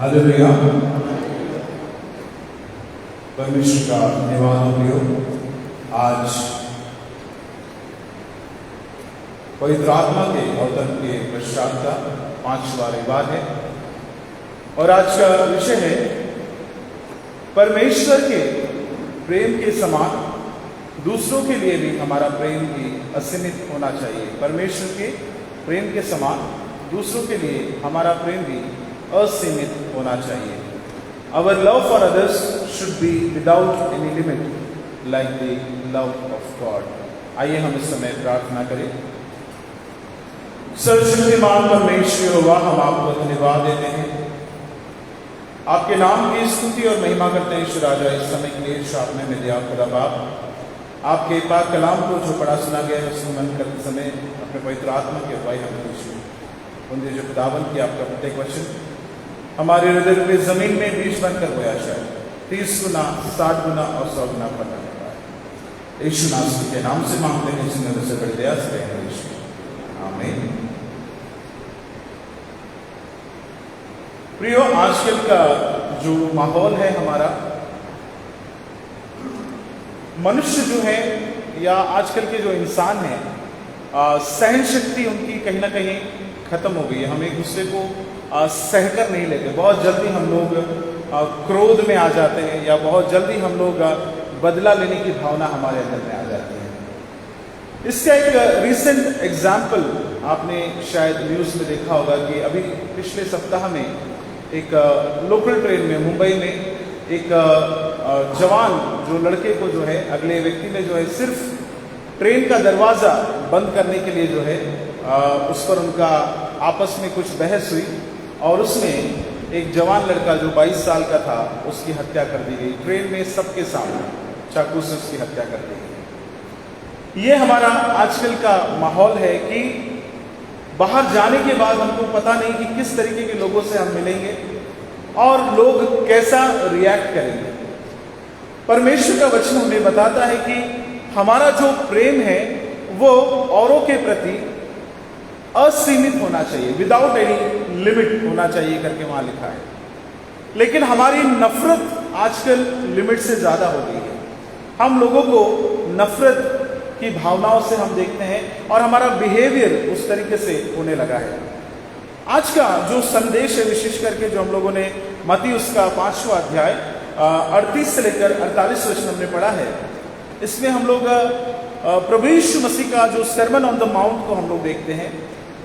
Hallelujah. परमेश्वर का धन्यवाद हो। आज पवित्र आत्मा के अवतरण के पश्चात का 5वां रविवार है और आज का विषय है परमेश्वर के प्रेम के समान दूसरों के लिए भी हमारा प्रेम भी असीमित होना चाहिए। परमेश्वर के प्रेम के समान दूसरों के लिए हमारा प्रेम भी असीमित होना चाहिए। Our love for others should be without any limit, like the love of God. आइए हम इस समय प्रार्थना करें। सर्वशक्तिमान परमेश्वर यहोवा, हम आपको धन्यवाद देते हैं, आपके नाम की स्तुति और महिमा करते हैं। ईश्वर राजा, इस समय के लिए शाम में दिया खुदा बाप, आपके पाक कलाम को जो पढ़ा सुना गया है उसमें मन करते समय अपने पवित्र आत्मा की अगुवाई हमें दीजिए। उनके जो खुदावन की आपका प्रत्येक वचन हमारे हृदय में जमीन में बीज बनकर बोया जाए, 30 गुना 60 गुना और 100 गुना फलने लगा है। यीशु नासरी के नाम से मांगते हैं, जिसने से बड़ी दया से यीशु, आमीन। प्रियो, आजकल का जो माहौल है हमारा, मनुष्य जो है या आजकल के जो इंसान है, सहन शक्ति उनकी कहीं ना कहीं खत्म हो गई है। हम एक दूसरे को सहकर नहीं लेते। बहुत जल्दी हम लोग क्रोध में आ जाते हैं या बहुत जल्दी हम लोग बदला लेने की भावना हमारे अंदर में आ जाती है। इसका एक रीसेंट एग्जाम्पल आपने शायद न्यूज़ में देखा होगा कि अभी पिछले सप्ताह में एक लोकल ट्रेन में मुंबई में एक जवान जो लड़के को जो है अगले व्यक्ति ने जो है सिर्फ ट्रेन का दरवाज़ा बंद करने के लिए जो है उस पर उनका आपस में कुछ बहस हुई और उसमें एक जवान लड़का जो 22 साल का था उसकी हत्या कर दी गई। ट्रेन में सबके सामने चाकू से उसकी हत्या कर दी गई। ये हमारा आजकल का माहौल है कि बाहर जाने के बाद हमको पता नहीं कि किस तरीके के लोगों से हम मिलेंगे और लोग कैसा रिएक्ट करेंगे। परमेश्वर का वचन हमें बताता है कि हमारा जो प्रेम है वो औरों के प्रति असीमित होना चाहिए, विदाउट एनी लिमिट होना चाहिए करके वहां लिखा है। लेकिन हमारी नफरत आजकल लिमिट से ज्यादा हो गई है। हम लोगों को नफरत की भावनाओं से हम देखते हैं और हमारा बिहेवियर उस तरीके से होने लगा है। आज का जो संदेश है, विशेष करके जो हम लोगों ने मत्ती उसका 5वां अध्याय 38 से लेकर 48 वचन हमने पढ़ा है, इसमें हम लोग प्रभु यीशु मसीह का जो सर्मन ऑन द माउंट को हम लोग देखते हैं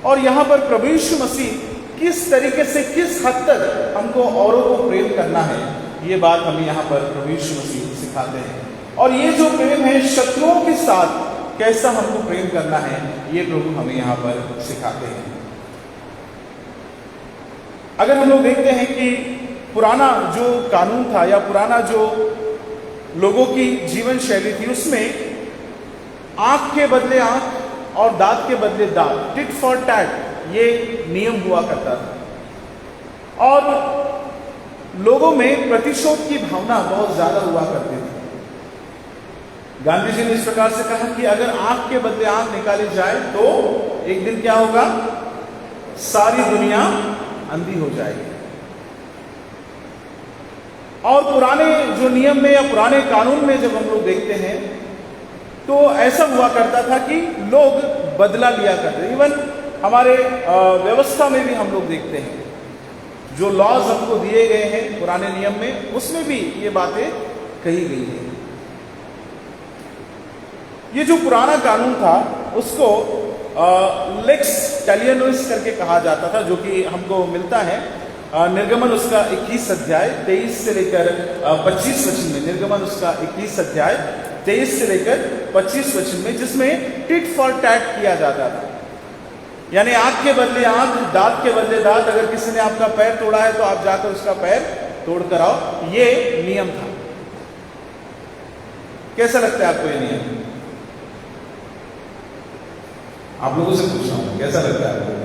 और यहाँ पर प्रभु यीशु मसीह किस तरीके से, किस हद तक हमको औरों को प्रेम करना है, ये बात हमें यहाँ पर प्रभु यीशु मसीह सिखाते हैं। और ये जो प्रेम है शत्रुओं के साथ कैसा हमको प्रेम करना है, ये प्रभु हमें यहाँ पर सिखाते हैं। अगर हम लोग देखते हैं कि पुराना जो कानून था या पुराना जो लोगों की जीवन शैली थी, उसमें आंख के बदले आंख और दांत के बदले दांत, टिट फॉर टैट, ये नियम हुआ करता था और लोगों में प्रतिशोध की भावना बहुत ज्यादा हुआ करती थी। गांधी जी ने इस प्रकार से कहा कि अगर आंख के बदले आंख निकाली जाए तो एक दिन क्या होगा, सारी दुनिया अंधी हो जाएगी। और पुराने जो नियम में या पुराने कानून में जब हम लोग देखते हैं तो ऐसा हुआ करता था कि लोग बदला लिया करते। इवन हमारे व्यवस्था में भी हम लोग देखते हैं, जो लॉज हमको दिए गए हैं पुराने नियम में, उसमें भी ये बातें कही गई हैं। ये जो पुराना कानून था उसको लेक्स टैलियनोइस करके कहा जाता था, जो कि हमको मिलता है निर्गमन उसका 21 अध्याय 23 से लेकर 25 वचन में। निर्गमन उसका 21 अध्याय 23 से लेकर 25 वचन में, जिसमें टिट फॉर टैट किया जाता था। यानी आंख के बदले आंख, दांत के बदले दांत। अगर किसी ने आपका पैर तोड़ा है तो आप जाकर उसका पैर तोड़ कर आओ, ये नियम था। कैसा लगता है आपको ये नियम? आप लोगों से पूछ रहा हूं, कैसा लगता है आपको?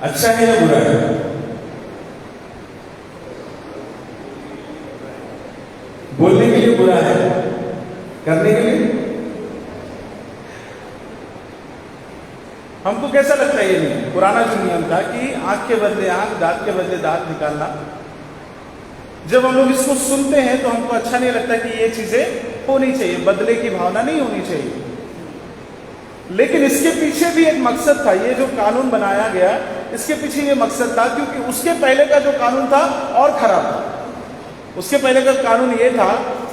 अच्छा है या बुरा है? बोलने के लिए बुरा है, करने के लिए हमको कैसा लगता है ये नियम? पुराना जो नियम था कि आंख के बदले आंख, दांत के बदले दांत निकालना, जब हम लोग इसको सुनते हैं तो हमको अच्छा नहीं लगता कि ये चीजें होनी चाहिए, बदले की भावना नहीं होनी चाहिए। लेकिन इसके पीछे भी एक मकसद था। ये जो कानून बनाया गया, इसके पीछे ये मकसद था, क्योंकि उसके पहले का जो कानून था और खराब था। उसके पहले का कानून ये था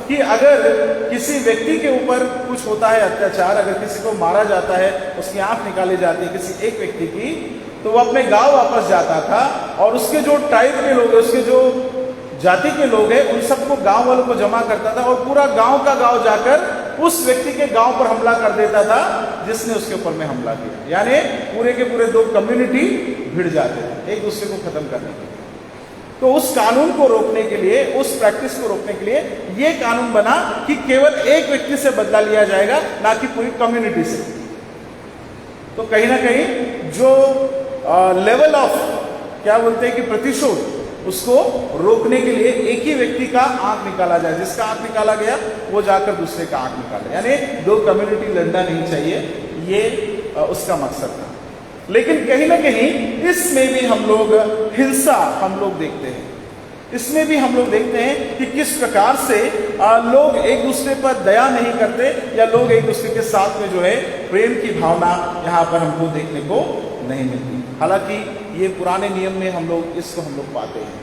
कि अगर किसी व्यक्ति के ऊपर कुछ होता है अत्याचार, अगर किसी को मारा जाता है, उसकी आंख निकाली जाती है किसी एक व्यक्ति की, तो वो अपने गांव वापस जाता था और उसके जो ट्राइब के लोग हैं, उसके जो जाति के लोग हैं, उन सबको गांव वालों को जमा करता था और पूरा गांव का गांव जाकर उस व्यक्ति के गांव पर हमला कर देता था जिसने उसके ऊपर में हमला किया। यानी पूरे के पूरे दो कम्युनिटी भिड़ जाते थे एक दूसरे को खत्म करने के लिए। तो उस कानून को रोकने के लिए, उस प्रैक्टिस को रोकने के लिए ये कानून बना कि केवल एक व्यक्ति से बदला लिया जाएगा, ना कि पूरी कम्युनिटी से। तो कहीं ना कहीं जो लेवल ऑफ क्या बोलते हैं कि प्रतिशोध, उसको रोकने के लिए एक ही व्यक्ति का आंख निकाला जाए, जिसका आंख निकाला गया वो जाकर दूसरे का आंख निकाले, यानी दो कम्युनिटी लड़ना नहीं चाहिए, ये उसका मकसद था। लेकिन कहीं ना कहीं इसमें भी हम लोग हिंसा हम लोग देखते हैं। इसमें भी हम लोग देखते हैं कि किस प्रकार से लोग एक दूसरे पर दया नहीं करते, या लोग एक दूसरे के साथ में जो है प्रेम की भावना यहाँ पर हमको देखने को नहीं मिलती। हालांकि ये पुराने नियम में हम लोग पाते हैं।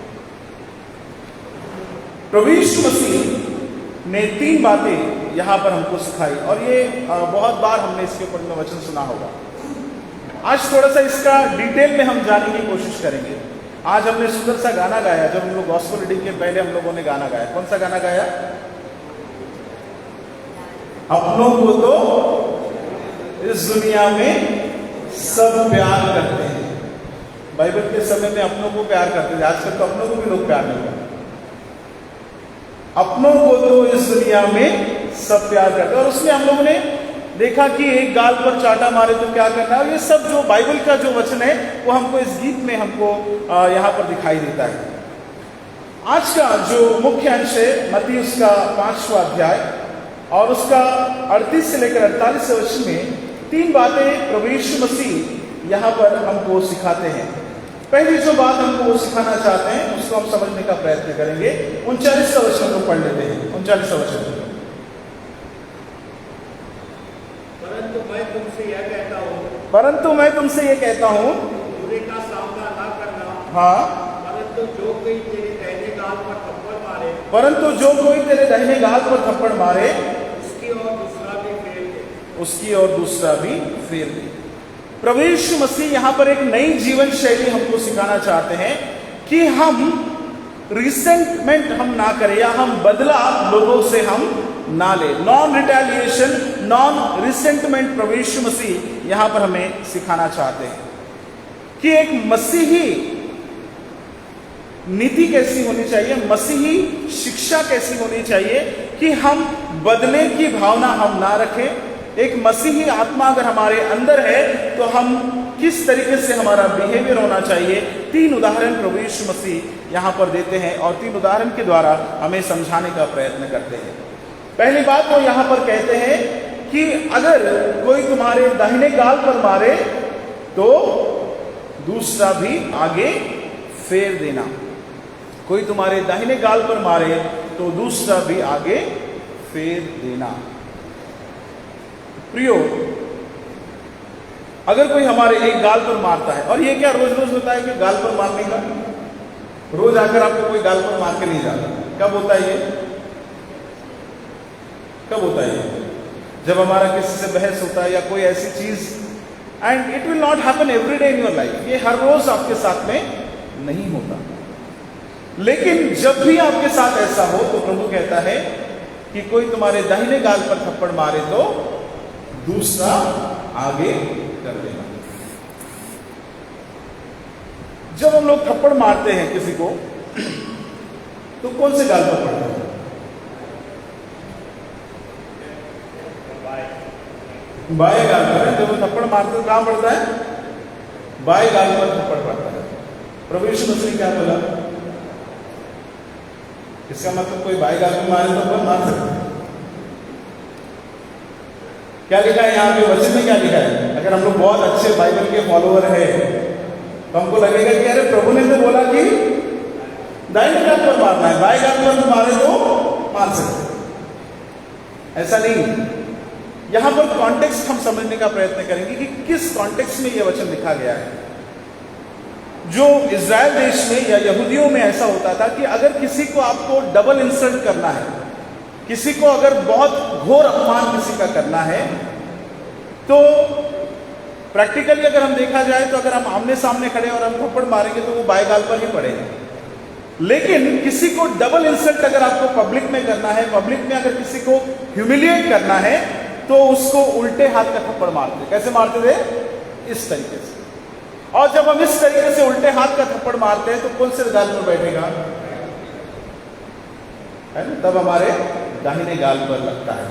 प्रभु यीशु मसीह ने 3 बातें यहाँ पर हमको सिखाई, और ये बहुत बार हमने इसके ऊपर में वचन सुना होगा। आज थोड़ा सा इसका डिटेल में हम जानने की कोशिश करेंगे। आज हमने सुंदर सा गाना गाया, जब हम लोग गॉस्पेल रीडिंग के पहले हम लोगों ने गाना गाया। कौन सा गाना गाया? अपनों को तो इस दुनिया में सब प्यार करते हैं। बाइबल के समय में अपनों को प्यार करते थे, आजकल तो अपनों को भी लोग प्यार नहीं करते। अपनों को तो इस दुनिया में सब प्यार करते हैं। और उसमें हम लोगों ने देखा कि एक गाल पर चाटा मारे तो क्या करना है। ये सब जो बाइबल का जो वचन है वो हमको इस गीत में हमको यहाँ पर दिखाई देता है। आज का जो मुख्य अंश है मत्ती उसका 5वां अध्याय और उसका 38 से लेकर 48 वचन में 3 बातें प्रभु यीशु मसीह यहाँ पर हमको सिखाते हैं। पहली जो बात हमको वो सिखाना चाहते हैं उसको हम समझने का प्रयत्न करेंगे। 39वां वचन को पढ़ लेते हैं। 39वां वचन। परंतु मैं तुमसे यह कहता हूँ बुरे का सामना ना करना। हाँ। परंतु जो कोई तेरे दाहिने गाल पर थप्पड़ मारे, उसकी और दूसरा भी फेर दे। प्रभु यीशु मसीह यहाँ पर एक नई जीवन शैली हमको सिखाना चाहते हैं कि हम रिसेंटमेंट हम ना करें, या हम बदला लोगों से हम ना ले। नॉन रिटेलिएशन, नॉन रिसेंटमेंट प्रभु यीशु मसीह यहां पर हमें सिखाना चाहते हैं कि एक मसीही नीति कैसी होनी चाहिए, मसीही शिक्षा कैसी होनी चाहिए कि हम बदले की भावना हम ना रखें। एक मसीही आत्मा अगर हमारे अंदर है तो हम किस तरीके से हमारा बिहेवियर होना चाहिए। 3 उदाहरण प्रभु यीशु मसीह यहां पर देते हैं और 3 उदाहरण के द्वारा हमें समझाने का प्रयत्न करते हैं। पहली बात वो यहां पर कहते हैं कि अगर कोई तुम्हारे दाहिने गाल पर मारे तो दूसरा भी आगे फेर देना। कोई तुम्हारे दाहिने गाल पर मारे तो दूसरा भी आगे फेर देना। प्रियो, अगर कोई हमारे एक गाल पर मारता है, और ये क्या रोज रोज होता है कि गाल पर मारने का, रोज आकर आपको कोई गाल पर मार के नहीं जाता। कब होता है ये? कब होता है? जब हमारा किसी से बहस होता है या कोई ऐसी चीज, and it will not happen every day in your life. ये हर रोज आपके साथ में नहीं होता, लेकिन जब भी आपके साथ ऐसा हो तो प्रभु कहता है कि कोई तुम्हारे दाहिने गाल पर थप्पड़ मारे तो दूसरा आगे कर देना। जब हम लोग थप्पड़ मारते हैं किसी को तो कौन से गाल पर पड़ता है? बाएं गाल पर। जब वो थप्पड़ मारते तो कहां पड़ता है? बाएं गाल पर थप्पड़ पड़ता है। प्रभु यीशु मसीह ने क्या बोला? इसका मतलब कोई बाएं गाल पर मारे तो कोई मार सकता है। क्या लिखा है यहाँ पे वचन में? क्या लिखा है? अगर हम लोग बहुत अच्छे बाइबल के फॉलोअर है तो हमको लगेगा कि अरे प्रभु ने तो बोला कि दाहिने गाल पर मारना है, बाएं गाल पर मारे तो मार सकते। ऐसा नहीं। यहां पर कॉन्टेक्स्ट हम समझने का प्रयत्न करेंगे कि किस कॉन्टेक्स्ट में यह वचन लिखा गया है। जो इज़राइल देश में या यहूदियों में ऐसा होता था कि अगर किसी को आपको डबल इंसल्ट करना है, किसी को अगर बहुत घोर अपमान किसी का करना है, तो प्रैक्टिकली अगर हम देखा जाए तो अगर हम आमने सामने खड़े और हम थप्पड़ मारेंगे तो वो बाएं गाल पर ही पड़ेगा। लेकिन किसी को डबल इंसल्ट अगर आपको पब्लिक में करना है, पब्लिक में अगर किसी को ह्यूमिलिएट करना है, तो उसको उल्टे हाथ का थप्पड़ मारते। कैसे मारते थे? इस तरीके से। और जब हम इस तरीके से उल्टे हाथ का थप्पड़ मारते हैं तो कौन से गाल पर बैठेगा? है ना? तब हमारे दाहिने गाल पर लगता है।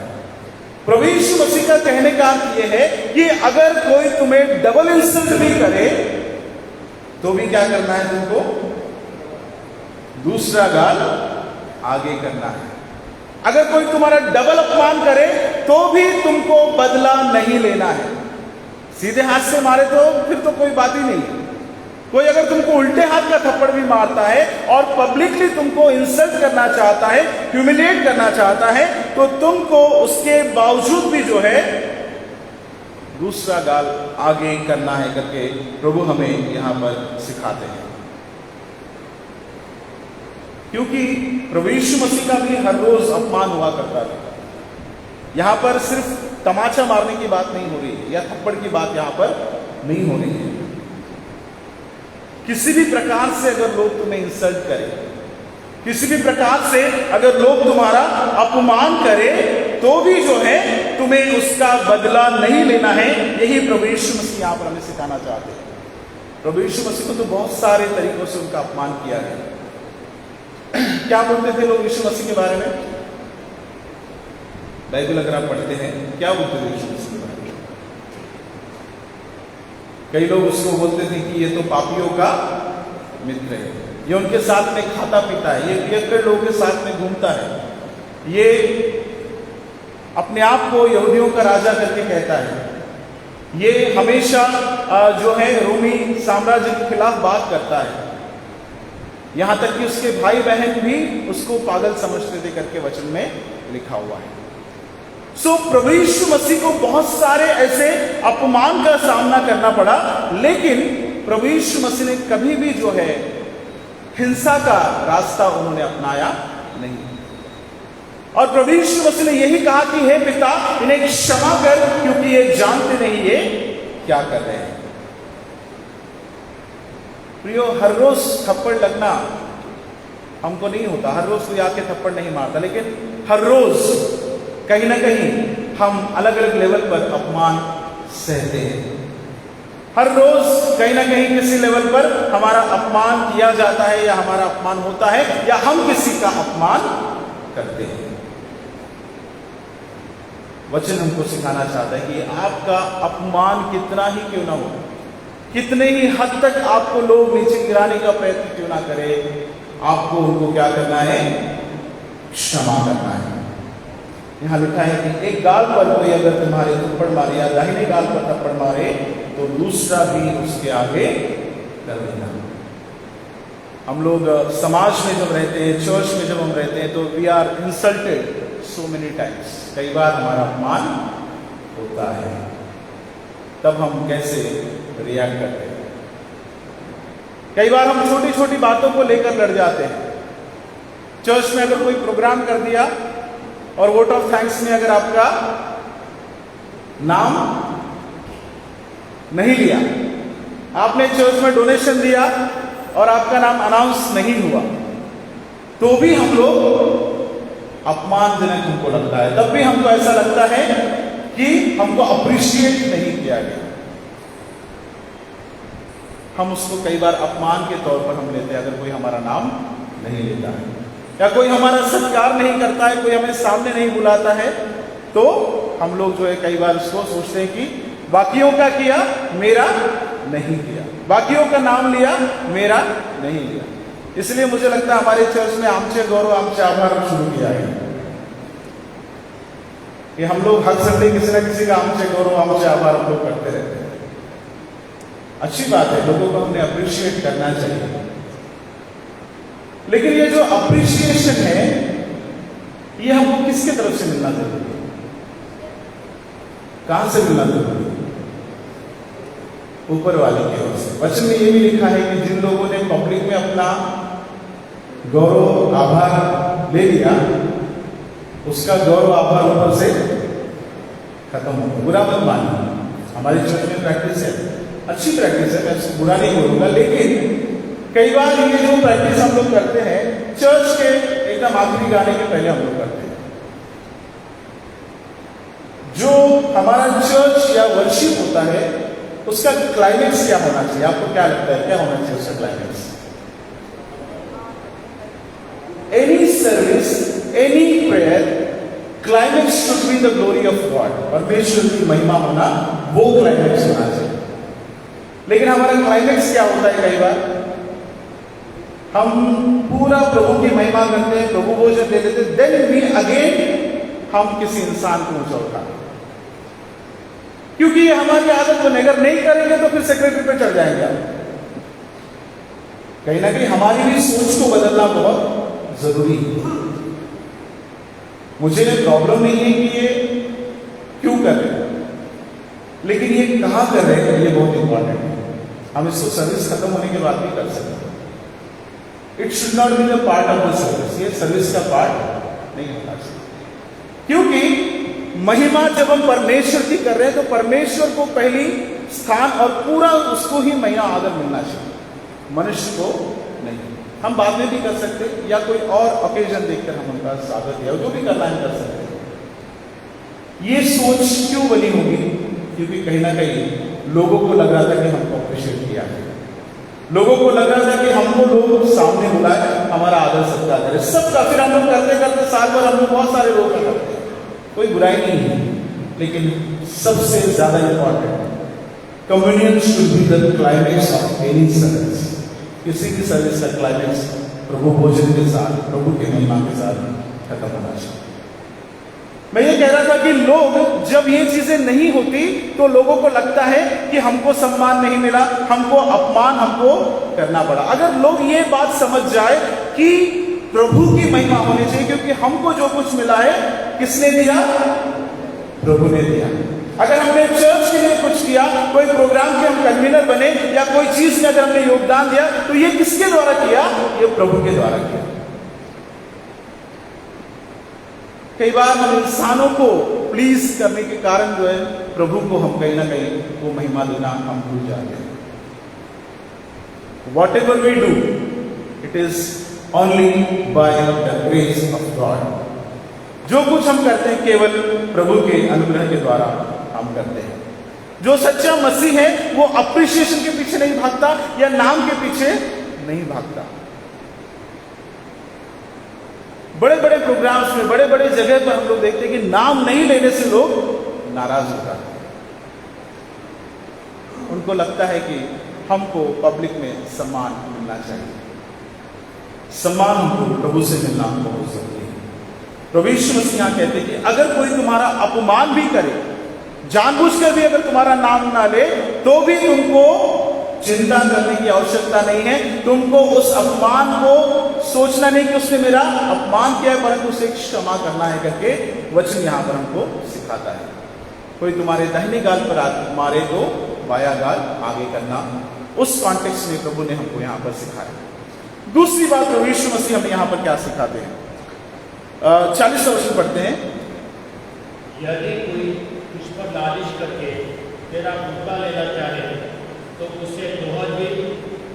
प्रभु यीशु मसीह का कहने का अर्थ यह है कि अगर कोई तुम्हें डबल इंसल्ट भी करे तो भी क्या करना है? तुमको दूसरा गाल आगे करना है। अगर कोई तुम्हारा डबल अपमान करे तो भी तुमको बदला नहीं लेना है। सीधे हाथ से मारे तो फिर तो कोई बात ही नहीं। कोई अगर तुमको उल्टे हाथ का थप्पड़ भी मारता है और पब्लिकली तुमको इंसल्ट करना चाहता है, ह्यूमिलिएट करना चाहता है, तो तुमको उसके बावजूद भी जो है दूसरा गाल आगे करना है करके प्रभु हमें यहां पर सिखाते हैं। क्योंकि प्रभु यीशु मसीह का भी हर रोज अपमान हुआ करता था। यहां पर सिर्फ तमाचा मारने की बात नहीं हो रही है या थप्पड़ की बात यहां पर नहीं हो रही है। किसी भी प्रकार से अगर लोग तुम्हें इंसल्ट करें, किसी भी प्रकार से अगर लोग तुम्हारा अपमान करें, तो भी जो है तुम्हें उसका बदला नहीं लेना है। यही प्रभु यीशु मसीह यहां पर हमें सिखाना चाहते हैं। प्रभु यीशु मसीह को तो बहुत सारे तरीकों से उनका अपमान किया है। क्या बोलते थे लोग यीशु मसीह के बारे में? बाइबल अगर आप पढ़ते हैं, क्या बोलते थे यीशु मसीह के बारे में? कई लोग उसको बोलते थे कि ये तो पापियों का मित्र है, ये उनके साथ में खाता पीता है, ये पियक्कड़ लोगों के साथ में घूमता है, ये अपने आप को यहूदियों का राजा करके कहता है, ये हमेशा जो है रोमी साम्राज्य के खिलाफ बात करता है। यहां तक कि उसके भाई बहन भी उसको पागल समझते थे करके वचन में लिखा हुआ है। सो प्रभु यीशु मसीह को बहुत सारे ऐसे अपमान का सामना करना पड़ा, लेकिन प्रभु यीशु मसीह ने कभी भी जो है हिंसा का रास्ता उन्होंने अपनाया नहीं। और प्रभु यीशु मसीह ने यही कहा कि हे पिता, इन्हें क्षमा कर, क्योंकि ये जानते नहीं ये क्या कर रहे हैं। प्रियो, हर रोज थप्पड़ लगना हमको नहीं होता, हर रोज कोई आके थप्पड़ नहीं मारता, लेकिन हर रोज कहीं ना कहीं हम अलग अलग लेवल पर अपमान सहते हैं। हर रोज कहीं ना कहीं किसी लेवल पर हमारा अपमान किया जाता है या हमारा अपमान होता है या हम किसी का अपमान करते हैं। वचन हमको सिखाना चाहता है कि आपका अपमान कितना ही क्यों ना हो, कितने ही हद तक आपको लोग नीचे गिराने का प्रयत्न क्यों ना करें, आपको उनको क्या करना है? क्षमा करना है। यहां लिखा है कि एक गाल पर कोई अगर तुम्हारे थप्पड़ मारे या दाहिने गाल पर थप्पड़ मारे तो दूसरा भी उसके आगे कर देना। हम लोग समाज में जब रहते हैं, चर्च में जब हम रहते हैं, तो we are insulted so many times. कई बार हमारा अपमान होता है, तब हम कैसे रिएक्ट करते हैं? कई बार हम छोटी छोटी बातों को लेकर लड़ जाते हैं। चर्च में अगर कोई प्रोग्राम कर दिया और वोट ऑफ थैंक्स में अगर आपका नाम नहीं लिया, आपने चर्च में डोनेशन दिया और आपका नाम अनाउंस नहीं हुआ, तो भी हम लोग अपमानजनक हमको लगता है। तब भी हमको ऐसा लगता है कि हमको अप्रिशिएट नहीं किया गया। हम उसको कई बार अपमान के तौर पर हम लेते हैं अगर कोई हमारा नाम नहीं लेता है, या कोई हमारा सत्कार नहीं करता है, कोई हमें सामने नहीं बुलाता है, तो हम लोग जो है कई बार उसको सोचते हैं कि बाकियों का किया, मेरा नहीं किया, बाकियों का नाम लिया, मेरा नहीं लिया। इसलिए मुझे लगता है हमारे चर्च में आमचे गौरव आमचे आभार शुरू किया है। कि हम लोग हर संडे किसी ना किसी का हमसे गौरव हमसे आभार हम लोग करते रहते हैं। अच्छी बात है, लोगों को हमने अप्रिशिएट करना चाहिए, लेकिन ये जो अप्रिशिएशन है ये हमको किसके तरफ से मिलना जरूरी है? कहां से मिलना जरूरी है? ऊपर वाले की ओर से। वचन में ये भी लिखा है कि जिन लोगों ने पब्लिक में अपना गौरव आभार ले लिया, उसका गौरव आभार ऊपर से खत्म हो गया। बुरा मत मानिए, हमारी चर्च में प्रैक्टिस है, अच्छी प्रैक्टिस है, मैं इसको बुरा नहीं बोलूंगा, लेकिन कई बार ये जो प्रैक्टिस हम लोग करते हैं चर्च के एकदम आखिरी गाने के पहले हम लोग करते हैं। जो हमारा चर्च या वर्शिप होता है उसका क्लाइमेक्स क्या होना चाहिए? आपको क्या लगता है, क्या होना चाहिए उसका climax? Any service, any prayer, climax should be the glory of God. परमेश्वर की महिमा होना, वो क्लाइमेक्स होना चाहिए। लेकिन हमारा क्लाइमेक्स क्या होता है? कई बार हम पूरा प्रभु की महिमा करते हैं, प्रभु भोजन दे देते, देन वी अगेन हम किसी इंसान को ऊंचा उठाते, क्योंकि ये हमारी आदत बने। अगर नहीं करेंगे तो फिर सेक्रेटरी पे चढ़ जाएंगे आप। कहीं ना कहीं हमारी भी सोच को बदलना बहुत जरूरी है। मुझे प्रॉब्लम नहीं है कि ये क्यों कर रहे हैं, लेकिन ये कहां कर रहे हैं, ये बहुत इंपॉर्टेंट है। हम इसको सर्विस खत्म होने के बाद भी कर सकते हैं। It should not be the part of the service, ये सर्विस का पार्ट नहीं होना चाहिए। क्योंकि महिमा जब हम परमेश्वर की कर रहे हैं तो परमेश्वर को पहली स्थान और पूरा उसको ही महिमा आदर मिलना चाहिए, मनुष्य को नहीं। हम बाद में भी कर सकते या कोई और ओकेजन देखकर हम उनका स्वागत या जो भी करना है कर सकते हैं। ये सोच क्यों बनी होगी? क्योंकि कहीं ना कहीं लोगों को लग रहा था कि हमको अप्रिशिएट किया है, लोगों को लग रहा था कि हमको लोग सामने बुलाए, हमारा आदर सत्कार करे, सबका। फिर हम लोग करते करते साल भर हम लोग बहुत सारे लोग करते हैं, कोई बुराई नहीं है, लेकिन सबसे ज्यादा important, communion should be the climax of any service. किसी भी सर्विस का क्लाइमेक्स प्रभु भोजन के साथ, प्रभु के महिमा के साथ खत्म होना चाहिए। मैं ये कह रहा था कि लोग जब ये चीजें नहीं होती तो लोगों को लगता है कि हमको सम्मान नहीं मिला, हमको अपमान हमको करना पड़ा। अगर लोग ये बात समझ जाए कि प्रभु की महिमा होनी चाहिए, क्योंकि हमको जो कुछ मिला है किसने दिया? प्रभु ने दिया। अगर हमने चर्च के लिए कुछ किया, कोई प्रोग्राम के हम कन्वीनर बने या कोई चीज में अगर हमने योगदान दिया, तो ये किसके द्वारा किया? ये प्रभु के द्वारा किया। कई बार हम इंसानों को प्लीज करने के कारण जो है प्रभु को हम कहीं ना कहीं वो महिमा देना हम भूल जाते हैं। Whatever we do, it is only by the grace of God. जो कुछ हम करते हैं केवल प्रभु के अनुग्रह के द्वारा हम करते हैं। जो सच्चा मसीह है वो अप्रिशिएशन के पीछे नहीं भागता या नाम के पीछे नहीं भागता। बड़े बड़े प्रोग्राम्स में, बड़े बड़े जगह पर हम लोग देखते हैं कि नाम नहीं लेने से लोग नाराज हो जाते हैं। उनको लगता है कि हमको पब्लिक में सम्मान मिलना चाहिए। सम्मान हमको प्रभु से मिलना बहुत जरूरी है। प्रभु यीशु मसीह यहाँ कहते हैं कि अगर कोई तुम्हारा अपमान भी करे, जानबूझकर भी अगर तुम्हारा नाम ना ले, तो भी तुमको चिंता करने की आवश्यकता नहीं है। तुमको उस अपमान को सोचना नहीं कि उसने मेरा अपमान किया है, परंतु उसे क्षमा करना है करके वचन यहां पर हमको सिखाता है। कोई तुम्हारे दाहिने गाल पर मारे तो बाया गाल आगे करना, उस कॉन्टेक्स्ट में प्रभु ने हमको यहां पर सिखाया। दूसरी बात प्रभु यीशु मसीह हमें यहां पर क्या सिखाते हैं? 40 वचन पढ़ते हैं। यदि कोई तुझ पर लालिश करके तेरा कुर्ता लेना चाहे तो उसे दोहर भी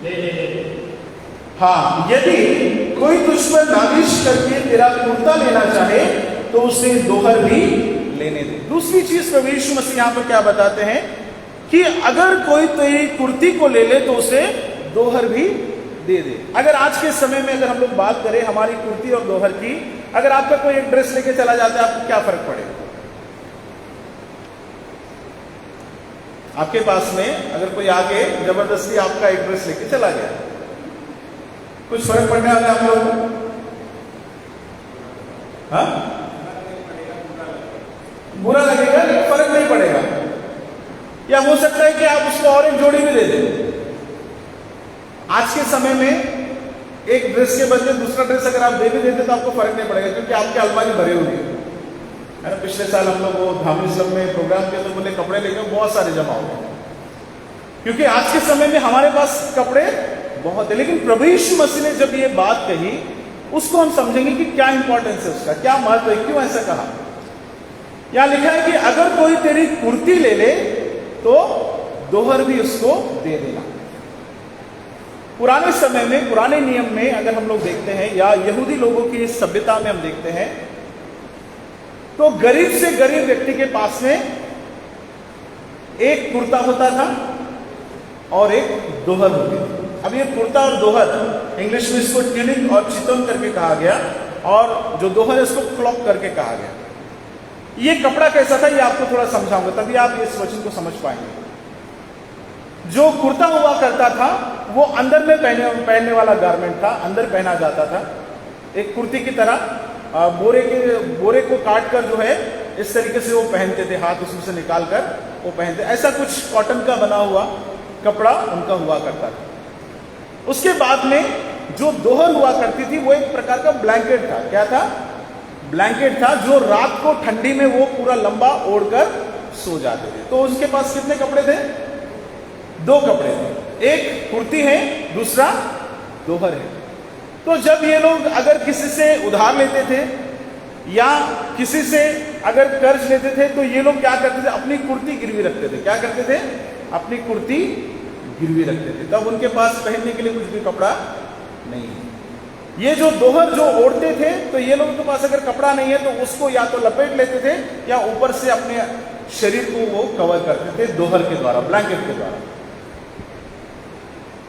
ले ले। हाँ, यदि कोई तुझ पर नालिश करके तेरा कुर्ता लेना चाहे तो उसे दोहर भी लेने दे। दूसरी चीज प्रभु यीशु मसीह यहां पर क्या बताते हैं कि अगर कोई तेरी कुर्ती को ले ले तो उसे दोहर भी दे दे। अगर आज के समय में अगर हम लोग बात करें हमारी कुर्ती और दोहर की, अगर आपका कोई एक ड्रेस लेके चला जाता है, आपको क्या फर्क पड़ेगा? आपके पास में अगर कोई आके जबरदस्ती आपका एक ड्रेस लेके चला गया, कुछ फर्क पड़ने वाला है आप लोगों को? हाँ, बुरा लगेगा लेकिन फर्क नहीं पड़ेगा। या हो सकता है कि आप उसको और एक जोड़ी भी दे दें। आज के समय में एक ड्रेस के बदले दूसरा ड्रेस अगर आप दे भी देते तो आपको फर्क नहीं पड़ेगा, क्योंकि आपकी अलमारी भरी हुई है ना। पिछले साल हम लोग वो धामी स्लम में प्रोग्राम किया तो बोले कपड़े लेके बहुत सारे जमा हो गए, क्योंकि आज के समय में हमारे पास कपड़े बहुत है। लेकिन प्रभु यीशु मसीह ने जब ये बात कही, उसको हम समझेंगे कि क्या इंपॉर्टेंस है उसका, क्या महत्व है, क्यों ऐसा कहा। यहां लिखा है कि अगर कोई तेरी कुर्ती ले ले तो दोहर भी उसको दे देना। पुराने समय में, पुराने नियम में अगर हम लोग देखते हैं, या यहूदी लोगों की सभ्यता में हम देखते हैं, तो गरीब से गरीब व्यक्ति के पास में एक कुर्ता होता था और एक दोहर होती थी। अब ये कुर्ता और दोहर, इंग्लिश में इसको ट्यूनिक और चितौन करके कहा गया, और जो दोहर है इसको क्लॉक करके कहा गया। ये कपड़ा कैसा था ये आपको थोड़ा समझाऊंगा, तभी आप इस वचन को समझ पाएंगे। जो कुर्ता हुआ करता था वो अंदर में पहनने वाला गारमेंट था, अंदर पहना जाता था एक कुर्ती की तरह। बोरे को काट कर जो है इस तरीके से वो पहनते थे, हाथ उसमें से निकाल कर वो पहनते। ऐसा कुछ कॉटन का बना हुआ कपड़ा उनका हुआ करता था। उसके बाद में जो दोहर हुआ करती थी वो एक प्रकार का ब्लैंकेट था। क्या था? ब्लैंकेट था, जो रात को ठंडी में वो पूरा लंबा ओढ़कर सो जाते थे। तो उसके पास कितने कपड़े थे? दो कपड़े थे, एक कुर्ती है, दूसरा दोहर है। तो जब ये लोग अगर किसी से उधार लेते थे या किसी से अगर कर्ज लेते थे, तो ये लोग क्या करते थे? अपनी कुर्ती गिरवी रखते थे। क्या करते थे? अपनी कुर्ती गिरवी रखते थे। तब उनके पास पहनने के लिए कुछ भी कपड़ा नहीं है। ये जो दोहर जो ओढ़ते थे, तो ये लोगों के पास अगर कपड़ा नहीं है तो उसको या तो लपेट लेते थे या ऊपर से अपने शरीर को वो कवर करते थे दोहर के द्वारा, ब्लैंकेट के द्वारा।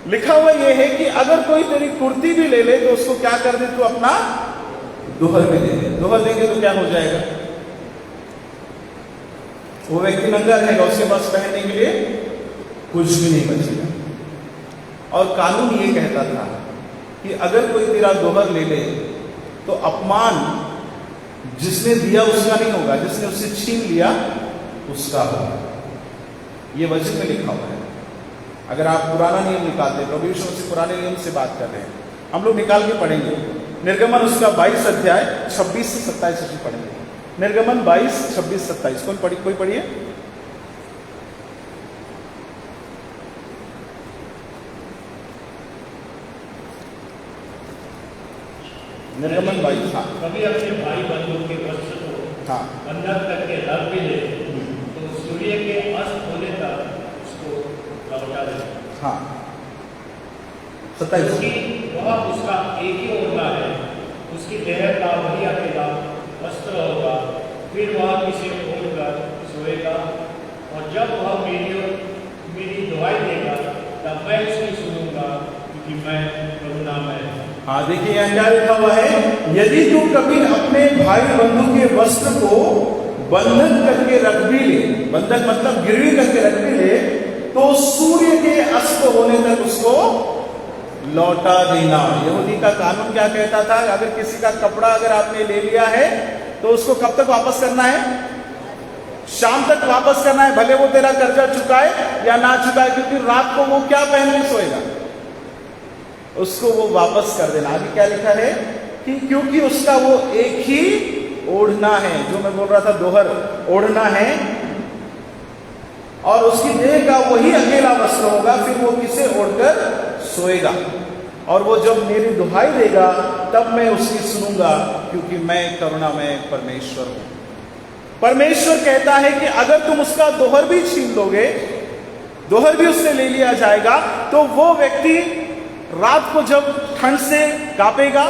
लिखा हुआ ये है कि अगर कोई तेरी कुर्ती भी ले ले तो उसको क्या कर दे? तो अपना दोहर भी दे दे। दोहर देंगे तो क्या हो जाएगा? वो व्यक्ति नंगा रहेगा, उसके पास पहनने के लिए कुछ भी नहीं बचेगा। और कानून ये कहता था कि अगर कोई तेरा दोहर ले ले तो अपमान जिसने दिया उसका नहीं होगा, जिसने उससे छीन लिया उसका होगा। ये वचन में लिखा हुआ है। अगर आप पुराना नियम निकालते, प्रभु यीशु मसीह पुराने नियम से बात कर रहे हैं, हम लोग निकाल के पढ़ेंगे। निर्गमन उसका 22 अध्याय 26 से 27 पढ़ेंगे। निर्गमन 22, 26, 27 कोई पढ़िए। निर्गमन 22। हाँ, कभी अपने भाई बंधु के वस्त्र को हाँ, बंधक करके रख भी ले तो सूर्य के अस्त होने तक उसको लौटा दे। हाँ, 27। क्योंकि वह उसका एक ही ओढ़ना है, उसकी देह का वही अकेला वस्त्र होगा। फिर वह किसी ओढ़कर सोएगा, और जब वह मेरी दुहाई देगा तब मैं उसकी सुनूंगा, क्योंकि मैं करुणामय हूं। हाँ, देखिए यहाँ क्या लिखा हुआ है? यदि तू कभी अपने भाई बंधु के वस्त्र को बंधक करके रख भी ले, बंधक मतलब गिरवी करके रख भी ले, तो सूर्य के अस्त होने तक उसको लौटा देना। यहूदी का कानून क्या कहता था? अगर किसी का कपड़ा अगर आपने ले लिया है तो उसको कब तक वापस करना है? शाम तक वापस करना है, भले वो तेरा कर्जा चुकाए या ना चुकाए, क्योंकि रात को वो क्या पहन के सोएगा, उसको वो वापस कर देना। आगे क्या लिखा है कि क्योंकि उसका वो एक ही ओढ़ना है, जो मैं बोल रहा था दोहर ओढ़ना है, और उसकी देह का वही अकेला वस्त्र होगा। फिर वो किसे ओढ़कर सोएगा, और वो जब मेरी दुहाई देगा तब मैं उसकी सुनूंगा, क्योंकि मैं करुणामय परमेश्वर हूं। परमेश्वर कहता है कि अगर तुम उसका दोहर भी छीन लोगे, दोहर भी उससे ले लिया जाएगा, तो वो व्यक्ति रात को जब ठंड से कांपेगा,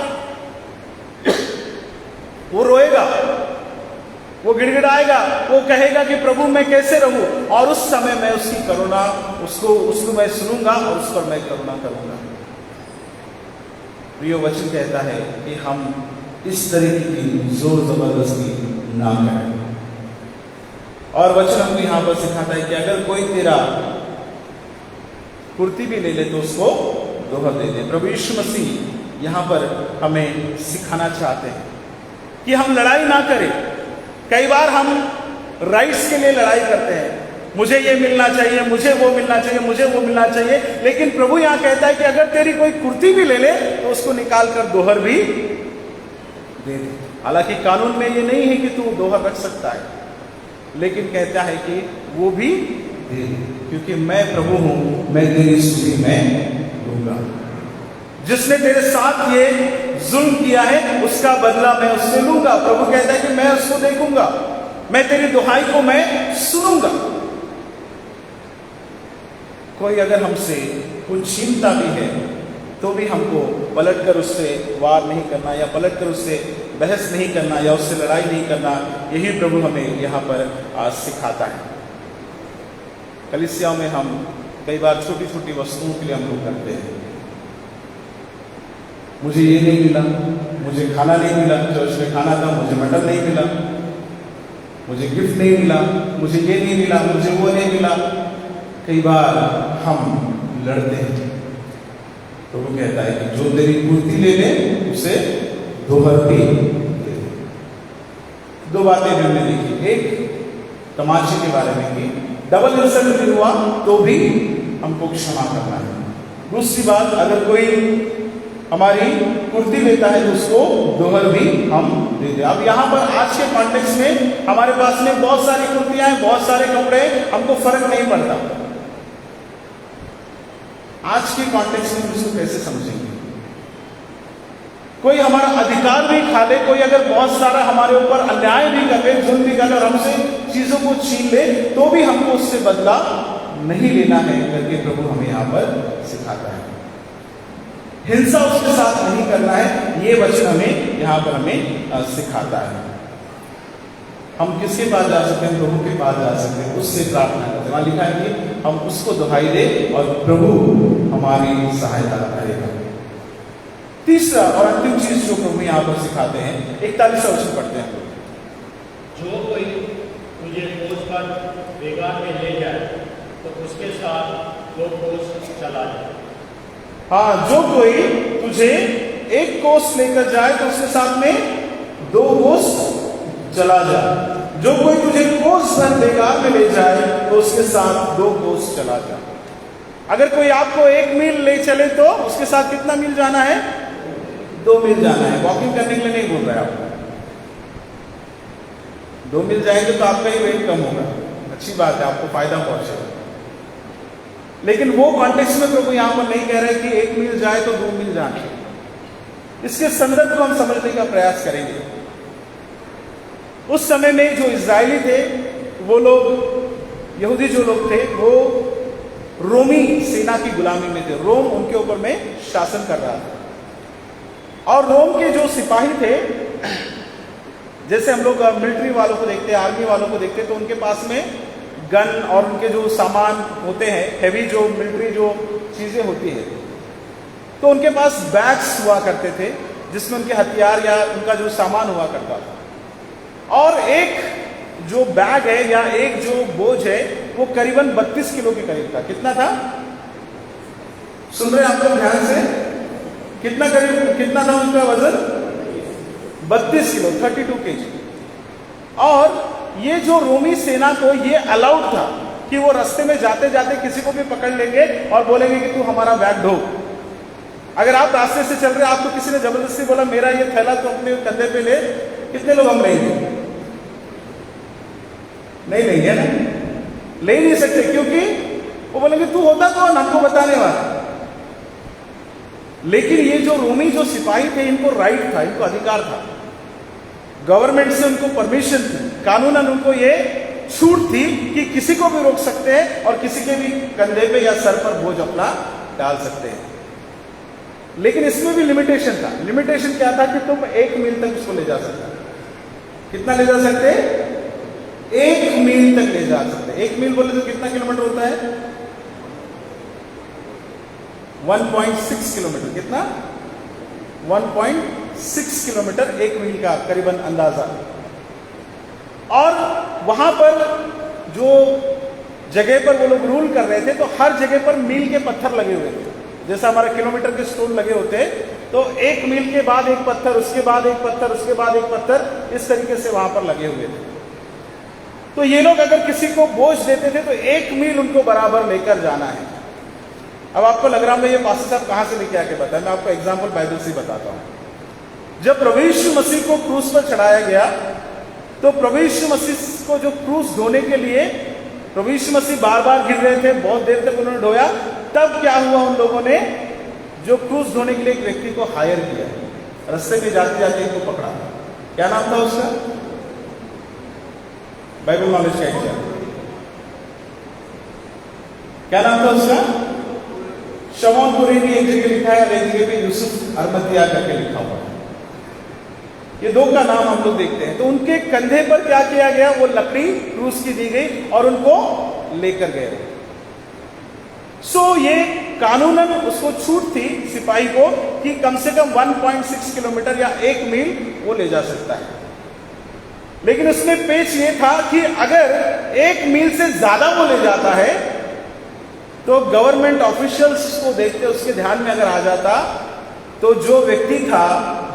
वो रोएगा, वो गिड़गिड़ाएगा, वो कहेगा कि प्रभु मैं कैसे रहूं, और उस समय मैं उसकी करुणा उसको मैं सुनूंगा और उस पर मैं करुणा करूंगा। प्रिय वचन कहता है कि हम इस तरीके की जोर जबरदस्ती ना करें। और वचन हमको यहां पर सिखाता है कि अगर कोई तेरा कुर्ती भी ले ले तो उसको दोहर दे दे। प्रभु यीशु मसीह यहां पर हमें सिखाना चाहते हैं कि हम लड़ाई ना करें। कई बार हम राइट्स के लिए लड़ाई करते हैं, मुझे ये मिलना चाहिए, मुझे वो मिलना चाहिए, मुझे वो मिलना चाहिए। लेकिन प्रभु यहां कहता है कि अगर तेरी कोई कुर्ती भी ले ले तो उसको निकाल कर दोहर भी दे दे। हालांकि कानून में ये नहीं है कि तू दोहर रख सकता है, लेकिन कहता है कि वो भी दे दे, क्योंकि मैं प्रभु हूं, मैं तेरी स्तुति में दूंगा। जिसने तेरे साथ ये जुल्म किया है उसका बदला मैं उससे लूंगा। प्रभु कहता है कि मैं उसको देखूंगा, मैं तेरी दुहाई को मैं सुनूंगा। कोई अगर हमसे कुछ छीनता भी है तो भी हमको पलटकर उससे वार नहीं करना, या पलटकर उससे बहस नहीं करना, या उससे लड़ाई नहीं करना। यही प्रभु हमें यहाँ पर सिखाता है। कलीसियाओं में हम कई बार छोटी छोटी वस्तुओं के लिए हम लोग करते हैं, मुझे ये नहीं मिला, मुझे खाना नहीं मिला, चर्च में खाना था, मुझे मटन नहीं मिला, मुझे गिफ्ट नहीं मिला, मुझे ये नहीं मिला, मुझे वो नहीं मिला। कई बार हम लड़ते हैं। तो वो कहता है कि जो तेरी कुर्ती ले ले उसे दोहर भी दे। दो बातें भी हमने देखी, एक तमाशे के बारे में की, डबल इंसल्ट भी हुआ तो भी हमको क्षमा करना है। दूसरी बात, अगर कोई हमारी कुर्ती लेता है तो उसको दोहर भी हम दे दे। अब यहाँ पर आज के कॉन्टेक्स्ट में हमारे पास में बहुत सारी कुर्तियां हैं, बहुत सारे कपड़े, हमको फर्क नहीं पड़ता। आज के कॉन्टेक्स्ट में इसको कैसे समझेंगे? कोई हमारा अधिकार भी खा ले, कोई अगर बहुत सारा हमारे ऊपर अन्याय भी कर ले, जुल्म भी कर ले और हमसे चीजों को छीन ले, तो भी हमको उससे बदला नहीं लेना है करके प्रभु हमें यहाँ पर सिखाता है। हिंसा उसके साथ नहीं करना है, ये वचन हमें यहाँ पर हमें सिखाता है। हम किसके पास जा सकते हैं? प्रभु के पास जा सकते हैं, उससे प्रार्थना करते हैं। वहां लिखा है कि हम उसको दुहाई दे और प्रभु हमारी सहायता करेगा। तीसरा और अंतिम चीज जो प्रभु यहाँ पर सिखाते हैं, 41वां वचन पढ़ते हैं। जो कोई तुझे खोज कर बेगार में ले जाए तो उसके साथ 2 कोस चला जाए। हाँ, जो कोई तुझे 1 कोस लेकर जाए तो उसके साथ में 2 कोस चला जाए। जो कोई तुझे कोस भर बेगार में ले जाए तो उसके साथ 2 कोस चला जाए। अगर कोई आपको 1 मील ले चले तो उसके साथ कितना मील जाना है? 2 मील जाना है। वॉकिंग करने के लिए नहीं बोल रहा है आपको। 2 मील जाएंगे तो आपका ही वेट कम होगा, अच्छी बात है, आपको फायदा पहुंचेगा। लेकिन वो कॉन्टेक्स्ट में प्रभु यहां पर नहीं कह रहे कि 1 मील जाए तो 2 मील जाए। इसके संदर्भ को हम समझने का प्रयास करेंगे। उस समय में जो इजरायली थे, वो लोग, यहूदी जो लोग थे, वो रोमी सेना की गुलामी में थे। रोम उनके ऊपर में शासन कर रहा था। और रोम के जो सिपाही थे, जैसे हम लोग मिलिट्री वालों को देखते हैं, आर्मी वालों को देखते हैं, तो उनके पास में गन और उनके जो सामान होते हैं, हैवी जो मिलिट्री जो चीजें होती है, तो उनके पास बैग्स हुआ करते थे जिसमें उनके हथियार या उनका जो सामान हुआ करता था। और एक जो बैग है या एक जो बोझ है वो करीबन 32 किलो के करीब था। कितना था? सुन रहे हैं आप लोग ध्यान से? कितना था उनका वजन? 32 किलो, 32 kg। और ये जो रोमी सेना को ये अलाउड था कि वो रास्ते में जाते जाते किसी को भी पकड़ लेंगे और बोलेंगे कि तू हमारा बैग ढो। अगर आप रास्ते से चल रहे, आपको किसी ने जबरदस्ती बोला मेरा ये थैला तो अपने कंधे पे ले, कितने लोग हम लेंगे? नहीं लेंगे ना, ले नहीं सकते, क्योंकि वो बोलेंगे तू होता तो हमको बताने वाला। लेकिन ये जो रोमी जो सिपाही थे, इनको राइट था, इनको अधिकार था, गवर्नमेंट से उनको परमिशन थी, कानूनन उनको ये छूट थी कि किसी को भी रोक सकते हैं और किसी के भी कंधे पे या सर पर बोझ अपना डाल सकते हैं। लेकिन इसमें भी लिमिटेशन था। लिमिटेशन क्या था कि तुम 1 मील तक उसको ले जा सकते। कितना ले जा सकते? 1 मील तक ले जा सकते। 1 मील बोले तो कितना किलोमीटर होता है? 1.6 किलोमीटर। कितना? 1.6 किलोमीटर 1 मील का करीबन अंदाजा। और वहां पर जो जगह पर वो लोग रूल कर रहे थे, तो हर जगह पर मील के पत्थर लगे हुए थे। जैसा हमारा किलोमीटर के स्टोन लगे होते हैं, तो 1 मील के बाद एक पत्थर, उसके बाद एक पत्थर, उसके बाद एक पत्थर, इस तरीके से वहां पर लगे हुए थे। तो ये लोग अगर किसी को बोझ देते थे तो 1 मील उनको बराबर लेकर जाना है। अब आपको लग रहा होगा ये पास्टर साहब कहां से लेके आके बताया, मैं आपको एग्जाम्पल बाइबल से बताता हूं। जब प्रभु यीशु मसीह को क्रूस पर चढ़ाया गया तो प्रभु यीशु मसीह को जो क्रूस ढोने के लिए प्रभु यीशु मसीह बार बार गिर रहे थे, बहुत देर तक उन्होंने ढोया। तब क्या हुआ, उन लोगों ने जो क्रूस ढोने के लिए एक व्यक्ति को हायर किया, रास्ते में जाते जाते इनको पकड़ा। क्या नाम था उसका? बाइबल नॉलेज का एग्जाम, क्या नाम था उसका? शमौन कुरेनी एक जगह लिखा है और एक जगह पे यूसुफ अरमतिया करके लिखा हुआ है। ये दो का नाम हम लोग देखते हैं। तो उनके कंधे पर क्या किया गया, वो लकड़ी क्रूस की दी गई और उनको लेकर गए। सो ये कानूनन उसको छूट थी सिपाही को कि कम से कम 1.6 किलोमीटर या 1 मील वो ले जा सकता है। लेकिन उसमें पेच ये था कि अगर 1 मील से ज्यादा वो ले जाता है तो गवर्नमेंट ऑफिशियल्स को देखते उसके ध्यान में अगर आ जाता तो जो व्यक्ति था,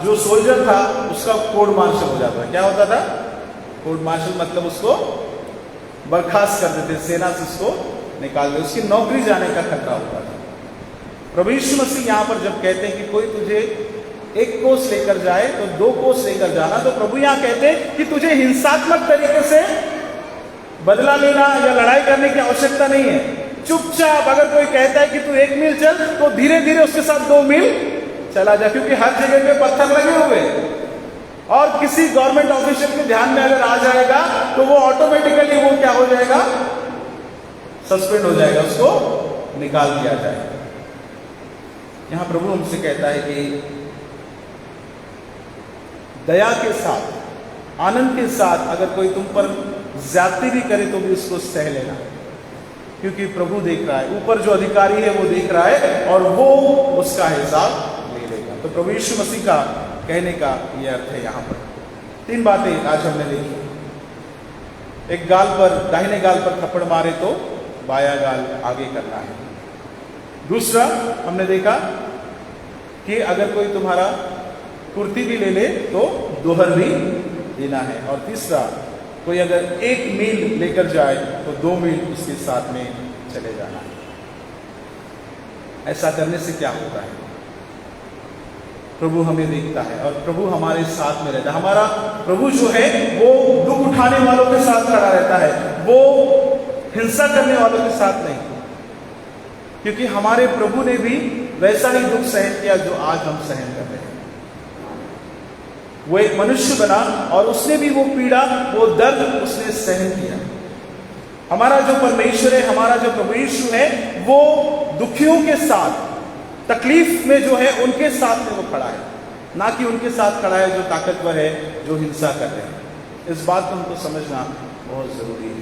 जो सोल्जर था, उसका कोर्ट मार्शल हो जाता। क्या होता था? कोर्ट मार्शल मतलब उसको बर्खास्त कर देते, सेना से उसको निकाल देते, उसकी नौकरी जाने का खतरा होता था। प्रभु यीशु मसीह यहां पर जब कहते हैं कि कोई तुझे 1 कोस लेकर जाए तो 2 कोस लेकर जाना, तो प्रभु यहां कहते हैं कि तुझे हिंसात्मक तरीके से बदला लेना या लड़ाई करने की आवश्यकता नहीं है। चुपचाप अगर कोई कहता है कि तू 1 मील चल तो धीरे धीरे उसके साथ 2 मील चला जा, क्योंकि हर जगह पे पत्थर लगे हुए हैं। और किसी गवर्नमेंट ऑफिशियल के ध्यान में अगर आ जाएगा तो वो ऑटोमेटिकली वो क्या हो जाएगा, सस्पेंड हो जाएगा, उसको निकाल दिया जाएगा। यहां प्रभु हमसे कहता है कि दया के साथ, आनंद के साथ अगर कोई तुम पर ज्यादती भी करे तो भी उसको सह लेना, क्योंकि प्रभु देख रहा है, ऊपर जो अधिकारी है वो देख रहा है और वो उसका हिसाब ले लेगा। तो प्रभु यीशु मसीह का कहने का ये अर्थ है। यहां पर 3 बातें आज हमने देखी। एक गाल पर, दाहिने गाल पर थप्पड़ मारे तो बाया गाल आगे करना है। दूसरा हमने देखा कि अगर कोई तुम्हारा कुर्ती भी ले ले तो दोहर भी देना है। और तीसरा, कोई अगर 1 मील लेकर जाए तो 2 मील उसके साथ में चले जाना है। ऐसा करने से क्या होता है? प्रभु हमें देखता है और प्रभु हमारे साथ में रहता है। हमारा प्रभु जो है वो दुख उठाने वालों के साथ खड़ा रहता है, वो हिंसा करने वालों के साथ नहीं, क्योंकि हमारे प्रभु ने भी वैसा ही दुख सहन किया जो आज हम सहन कर रहे हैं। वो एक मनुष्य बना और उसने भी वो पीड़ा, वो दर्द उसने सहन किया। हमारा जो परमेश्वर है, हमारा जो प्रभु यीशु है, वो दुखियों के साथ, तकलीफ में जो है उनके साथ में वो खड़ा है, ना कि उनके साथ खड़ा है जो ताकतवर है, जो हिंसा कर रहे हैं। इस बात को हमको समझना बहुत जरूरी है।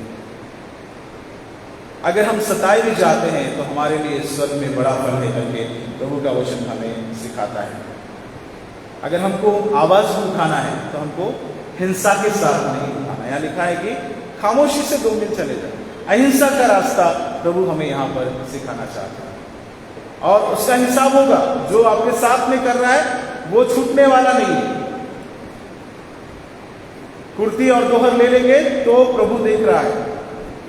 अगर हम सताए भी जाते हैं तो हमारे लिए स्वर्ग में बड़ा फल है करके प्रभु का वचन हमें सिखाता है। अगर हमको आवाज उठाना है तो हमको हिंसा के साथ नहीं उठाना। यहाँ लिखा है कि खामोशी से 2 मील चले जाए। अहिंसा का रास्ता प्रभु हमें यहाँ पर सिखाना चाहता है और उसका हिसाब होगा। जो आपके साथ में कर रहा है वो छूटने वाला नहीं है। कुर्ती और दोहर ले लेंगे तो प्रभु देख रहा है।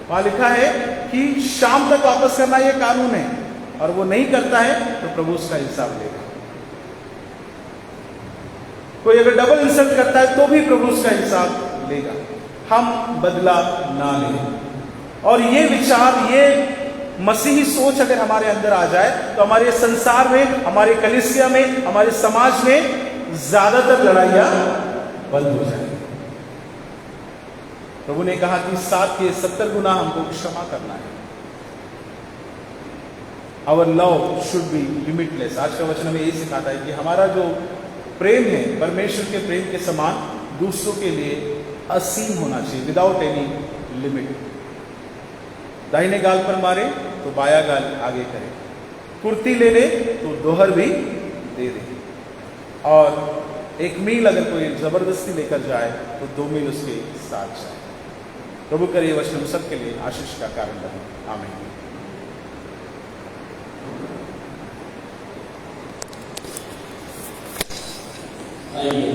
वहां लिखा है कि शाम तक वापस करना ये कानून है, और वो नहीं करता है तो प्रभु उसका हिसाब लेगा। कोई अगर डबल इंसल्ट करता है तो भी प्रभु उसका हिसाब लेगा। हम बदला ना लें। और ये विचार, ये मसीही सोच अगर हमारे अंदर आ जाए तो हमारे संसार में, हमारे कलीसिया में, हमारे समाज में ज्यादातर लड़ाइयां बंद हो जाएंगी। प्रभु ने कहा कि 7 के 70 गुना हमको क्षमा करना है। Our love should be limitless. आज का वचन हमें यही सिखाता है कि हमारा जो प्रेम है परमेश्वर के प्रेम के समान दूसरों के लिए असीम होना चाहिए, विदाउट एनी लिमिट। दाहिने गाल पर मारे तो बाया गाल आगे करे, कुर्ती ले ले तो दोहर भी दे दे, और 1 मील अगर कोई जबरदस्ती लेकर जाए तो 2 मील उसके साथ जाए। प्रभु करे ये वचन हम सबके लिए आशीष का कारण बने। आमीन। आइए